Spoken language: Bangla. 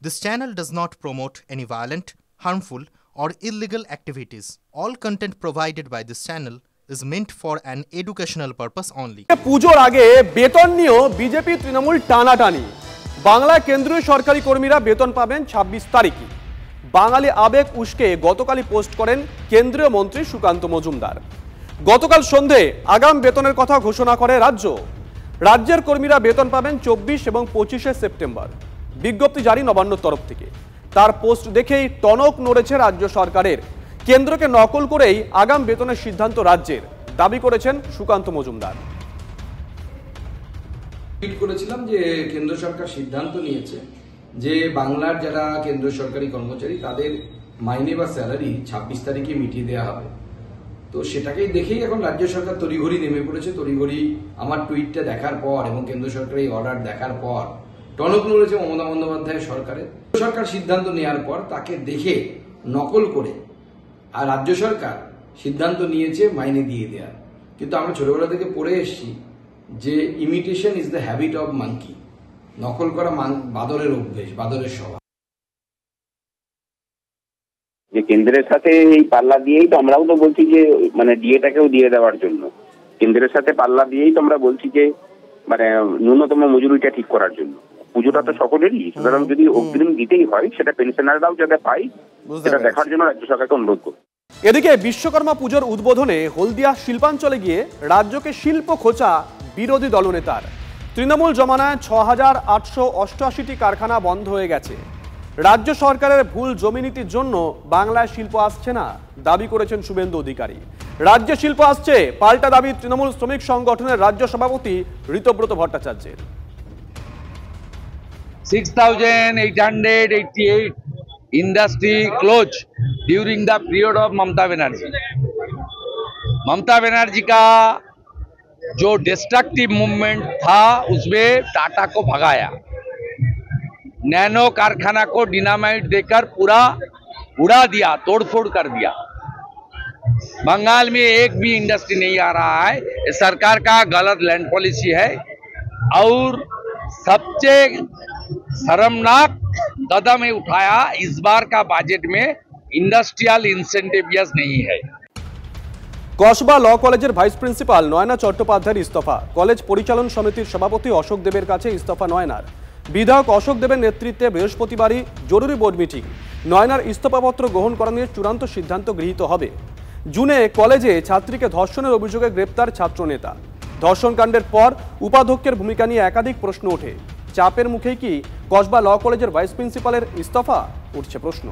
This channel does not promote any violent, harmful, or illegal activities. All content provided by this channel is meant for an educational purpose only. পুজোর আগে বেতন নিয়েও বিজেপি তৃণমূল টানাটানি। বাংলা কেন্দ্রীয় সরকারি কর্মীরা বেতন পাবেন ২৬ তারিখে। বাঙালি আবেগ উস্কে গতকালই পোস্ট করেন কেন্দ্রীয় মন্ত্রী সুকান্ত মজুমদার। গতকাল সন্ধে আগাম বেতনের কথা ঘোষণা করে রাজ্য। রাজ্যের কর্মীরা বেতন পাবেন ২৪ এবং ২৫শে সেপ্টেম্বর। বিজ্ঞপ্তি জারি নবান্নর তরফ থেকে। তার পোস্ট দেখেই টনক নড়েছে রাজ্য সরকারের। কেন্দ্রকে নকল করেই আগাম বেতনের সিদ্ধান্ত রাজ্যের, দাবি করেছেন সুকান্ত মজুমদার। টুইট করেছিলাম যে কেন্দ্র সরকার সিদ্ধান্ত নিয়েছে যে বাংলার যারা কেন্দ্র সরকারি কর্মচারী তাদের মাইনে বা স্যালারি ২৬ তারিখে মিটিয়ে দেওয়া হবে। তো সেটাকেই দেখেই এখন রাজ্য সরকার তড়িঘড়ি নেমে পড়েছে। তড়িঘড়ি আমার টুইটটা দেখার পর এবং কেন্দ্র সরকারের এই অর্ডার দেখার পর টনক নড়েছে মমতা বন্দ্যোপাধ্যায়ের সরকারের। সরকার সিদ্ধান্ত নেওয়ার পর তাকে দেখে নকল করে আর রাজ্য সরকার সিদ্ধান্ত নিয়েছে মাইনে দিয়ে দেওয়ার। কিন্তু আমরা ছোটবেলা থেকে পড়ে এসেছি যে imitation is the habit of monkey, নকল করা বাদরের অভ্যেস, বাদরের স্বভাব। যে কেন্দ্রের সাথে এই পাল্লা দিয়েই তো আমরাও তো বলছি যে মানে ডিএটাকেও দিয়ে দেওয়ার জন্য, কেন্দ্রের সাথে পাল্লা দিয়েই তো আমরা বলছি যে মানে ন্যূনতম মজুরিটা ঠিক করার জন্য। পুজোটা তো সকলেরই, সুতরাং যদি অগ্রিম দিতেই হয় সেটা পেনশনাররাও যাতে পাই সেটা দেখার জন্য রাজ্য সরকারকে অনুরোধ করব। এদিকে বিশ্বকর্মা পুজোর উদ্বোধনে হলদিয়া শিল্পাঞ্চলে গিয়ে রাজ্যকে শিল্প খোঁচা বিরোধী দলনেতার। তৃণমূল জমানায় ৬,৮৮৮টি কারখানা বন্ধ হয়ে গেছে। রাজ্য সরকারের ভুল জমিনীতির জন্য বাংলায় শিল্প আসছে না, দাবি করেছেন শুভেন্দু অধিকারী। রাজ্যে শিল্প আসছে, পাল্টা দাবি তৃণমূল শ্রমিক সংগঠনের রাজ্য সভাপতি ঋতব্রত ভট্টাচার্যের। 6,888 industry closed during the period of Mamata Banerjee. Mamata Banerjee का जो डिस्ट्रक्टिव मूवमेंट था उसमें टाटा को भगाया, नैनो कारखाना को डिनामाइट देकर पूरा उड़ा दिया, तोड़फोड़ कर दिया। बंगाल में एक भी इंडस्ट्री नहीं आ रहा है। सरकार का गलत लैंड पॉलिसी है और सबसे शर्मनाक कदम है उठाया। इस बार का बजट में इंडस्ट्रियल इंसेंटिव्स नहीं है। কসবা ল কলেজের ভাইস প্রিন্সিপাল নয়না চট্টোপাধ্যায়ের ইস্তফা। কলেজ পরিচালন সমিতির সভাপতি অশোক দেবের কাছে ইস্তফা নয়নার। বিধায়ক অশোক দেবের নেতৃত্বে বৃহস্পতিবারই জরুরি বোর্ড মিটিং। নয়নার ইস্তফাপত্র গ্রহণ করা নিয়ে চূড়ান্ত সিদ্ধান্ত গৃহীত হবে। জুনে কলেজে ছাত্রীকে ধর্ষণের অভিযোগে গ্রেপ্তার ছাত্রনেতা। ধর্ষণকাণ্ডের পর উপাধ্যক্ষের ভূমিকা নিয়ে একাধিক প্রশ্ন ওঠে। চাপের মুখেই কি কসবা ল কলেজের ভাইস প্রিন্সিপালের ইস্তফা, উঠছে প্রশ্ন।